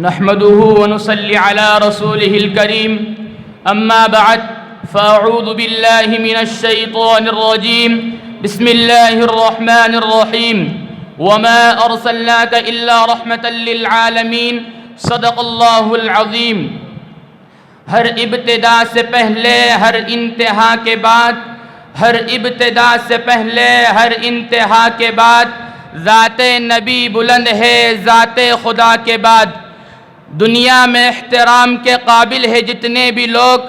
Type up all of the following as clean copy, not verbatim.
نحمده ونصلي على رسوله الكريم أما بعد فأعوذ بالله من الشيطان الرجيم بسم الله الرحمن الرحيم وما أرسلناك إلا رحمة للعالمين صدق الله العظيم. ہر ابتدا سے پہلے ہر انتہا کے بعد، ہر ابتدا سے پہلے ہر انتہا کے بعد ذات نبی بلند ہے ذات خدا کے بعد. دنیا میں احترام کے قابل ہے جتنے بھی لوگ،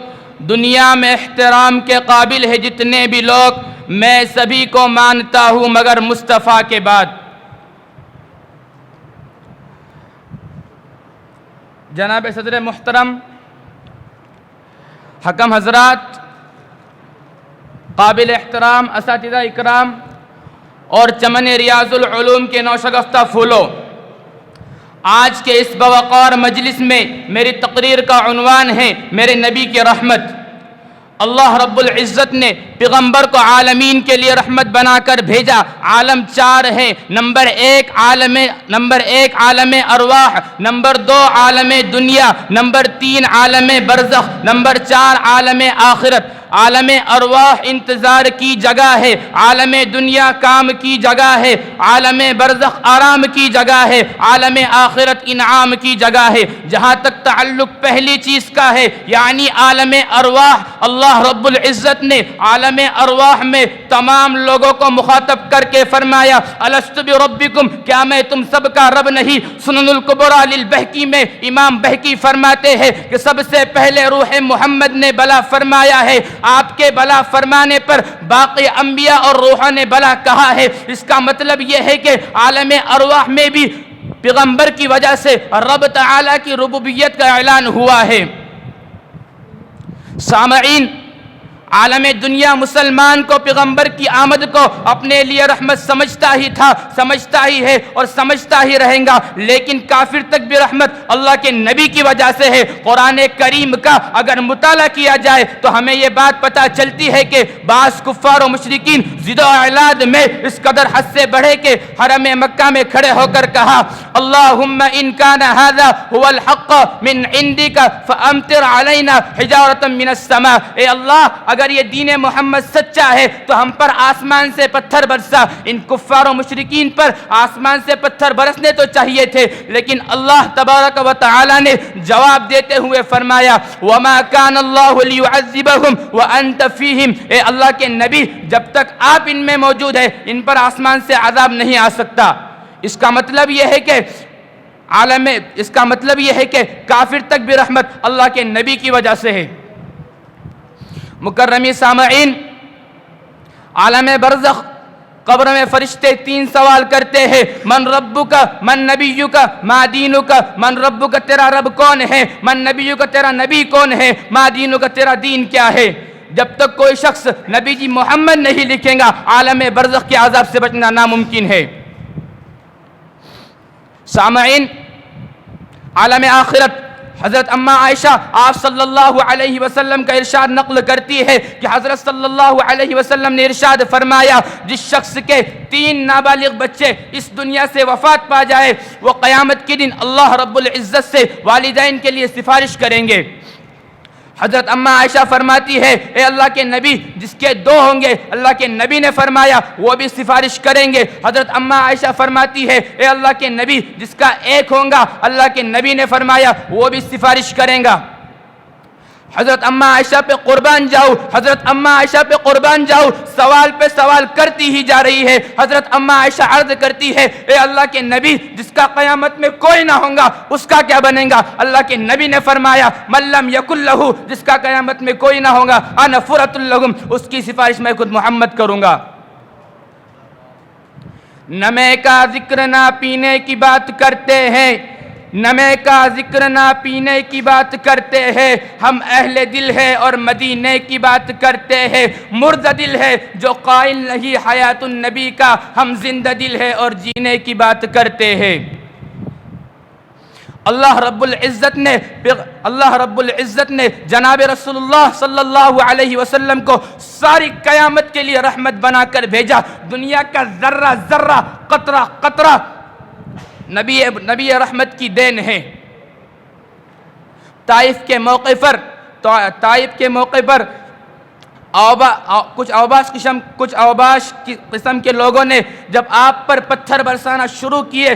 دنیا میں احترام کے قابل ہے جتنے بھی لوگ، میں سبھی کو مانتا ہوں مگر مصطفیٰ کے بعد. جناب صدر محترم، حکم حضرات، قابل احترام اساتذہ اکرام اور چمن ریاض العلوم کے نوشگفتہ پھولوں، آج کے اس باوقار مجلس میں میری تقریر کا عنوان ہے میرے نبی کی رحمت. اللہ رب العزت نے پیغمبر کو عالمین کے لیے رحمت بنا کر بھیجا. عالم چار ہیں. نمبر ایک عالم ارواح، نمبر دو عالم دنیا، نمبر تین عالم برزخ، نمبر چار عالم آخرت. عالم ارواح انتظار کی جگہ ہے، عالم دنیا کام کی جگہ ہے، عالم برزخ آرام کی جگہ ہے، عالم آخرت انعام کی جگہ ہے. جہاں تک تعلق پہلی چیز کا ہے یعنی عالم ارواح، اللہ رب العزت نے عالم ارواح میں تمام لوگوں کو مخاطب کر کے فرمایا الست بربکم، کیا میں تم سب کا رب نہیں؟ سنن الکبریٰ للبہقی میں امام بہقی فرماتے ہیں کہ سب سے پہلے روح محمد نے بلا فرمایا ہے. آپ کے بلا فرمانے پر باقی انبیاء اور روحوں نے بلا کہا ہے. اس کا مطلب یہ ہے کہ عالم ارواح میں بھی پیغمبر کی وجہ سے رب تعالیٰ کی ربوبیت کا اعلان ہوا ہے. سامعین، عالم دنیا مسلمان کو پیغمبر کی آمد کو اپنے لیے رحمت سمجھتا ہی تھا، سمجھتا ہی ہے اور سمجھتا ہی رہیں گا، لیکن کافر تک بھی رحمت اللہ کے نبی کی وجہ سے ہے. قرآن کریم کا اگر مطالعہ کیا جائے تو ہمیں یہ بات پتہ چلتی ہے کہ بعض کفار و مشرکین ضد و اعلاد میں اس قدر حد سے بڑھے کہ حرم مکہ میں کھڑے ہو کر کہا اللہم ان کان ھذا هو الحق من عندک فامطر علینا حجارۃ من السماء. اے اللہ، اگر یہ دین محمد سچا ہے تو ہم پر آسمان سے پتھر برسا. ان کفار و مشرکین پر آسمان سے پتھر برسنے تو چاہیے تھے، لیکن اللہ تبارک و تعالی نے جواب دیتے ہوئے فرمایا وما کان اللہ لیعذبہم وانت فیہم. اے اللہ کے نبی، جب تک آپ ان میں موجود ہیں ان پر آسمان سے عذاب نہیں آ سکتا. اس کا مطلب یہ ہے کہ کافر تک بھی رحمت اللہ کے نبی کی وجہ سے ہے. مکرمی سامعین، عالم برزخ قبر میں فرشتے تین سوال کرتے ہیں من ربک، من نبیک، ما دینک. من ربک تیرا رب کون ہے، من نبیک تیرا نبی کون ہے، ما دینک تیرا دین کیا ہے. جب تک کوئی شخص نبی جی محمد نہیں لکھیں گا عالم برزخ کے عذاب سے بچنا ناممکن ہے. سامعین، عالم آخرت، حضرت اما عائشہ آپ صلی اللہ علیہ وسلم کا ارشاد نقل کرتی ہے کہ حضرت صلی اللہ علیہ وسلم نے ارشاد فرمایا جس شخص کے 3 نابالغ بچے اس دنیا سے وفات پا جائے وہ قیامت کے دن اللہ رب العزت سے والدین کے لیے سفارش کریں گے. حضرت اما عائشہ فرماتی ہے اے اللہ کے نبی جس کے 2 ہوں گے اللہ کے نبی نے فرمایا وہ بھی سفارش کریں گے. حضرت اما عائشہ فرماتی ہے اے اللہ کے نبی جس کا 1 ہوگا اللہ کے نبی نے فرمایا وہ بھی سفارش کریں گا. حضرت اما عائشہ پہ قربان جاؤ، حضرت اما عائشہ پہ قربان جاؤ، سوال پہ سوال کرتی ہی جا رہی ہے. حضرت اما عائشہ عرض کرتی ہے اے اللہ کے نبی جس کا قیامت میں کوئی نہ ہوگا اس کا کیا بنے گا؟ اللہ کے نبی نے فرمایا من لم یکن لہ، جس کا قیامت میں کوئی نہ ہوگا انا فرۃ لہم، اس کی سفارش میں خود محمد کروں گا. نمے کا ذکر نہ پینے کی بات کرتے ہیں، نمے کا ذکر نہ پینے کی بات کرتے ہیں، ہم اہل دل ہے اور مدینے کی بات کرتے ہیں. مردہ دل ہے جو قائل نہیں حیات النبی کا، ہم زندہ دل ہے اور جینے کی بات کرتے ہیں. اللہ رب العزت نے جناب رسول اللہ صلی اللہ علیہ وسلم کو ساری قیامت کے لیے رحمت بنا کر بھیجا. دنیا کا ذرہ ذرہ قطرہ قطرہ نبی رحمت کی دین ہے. طائف کے موقع پر کچھ اوباش قسم کے لوگوں نے جب آپ پر پتھر برسانا شروع کیے،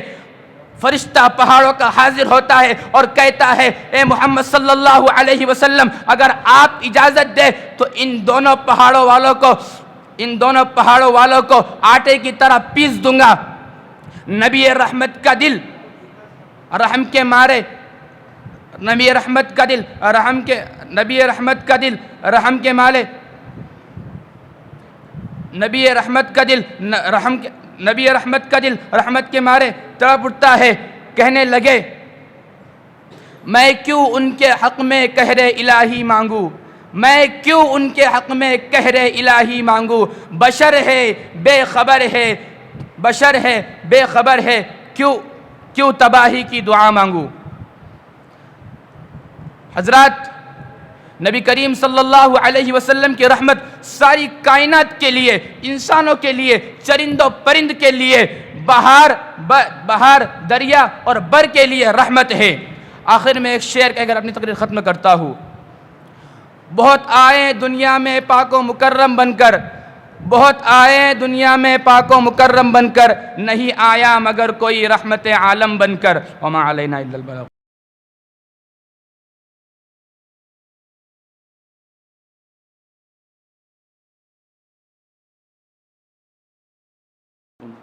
فرشتہ پہاڑوں کا حاضر ہوتا ہے اور کہتا ہے اے محمد صلی اللہ علیہ وسلم، اگر آپ اجازت دیں تو ان دونوں پہاڑوں والوں کو آٹے کی طرح پیس دوں گا۔ نبی رحمت کا دل رحم کے مارے نبی رحمت کا دل رحمت کے مارے تڑپ اٹھتا ہے، کہنے لگے میں کیوں ان کے حق میں قہر الہی مانگوں، بشر ہے بے خبر ہے کیوں تباہی کی دعا مانگوں۔ حضرات، نبی کریم صلی اللہ علیہ وسلم کی رحمت ساری کائنات کے لیے، انسانوں کے لیے، چرند و پرند کے لیے، بہار دریا اور بر کے لیے رحمت ہے۔ آخر میں ایک شعر کہہ کر اپنی تقریر ختم کرتا ہوں۔ بہت آئے دنیا میں پاک و مکرم بن کر، نہیں آیا مگر کوئی رحمت عالم بن کر۔ وما علینا الا البلاغ۔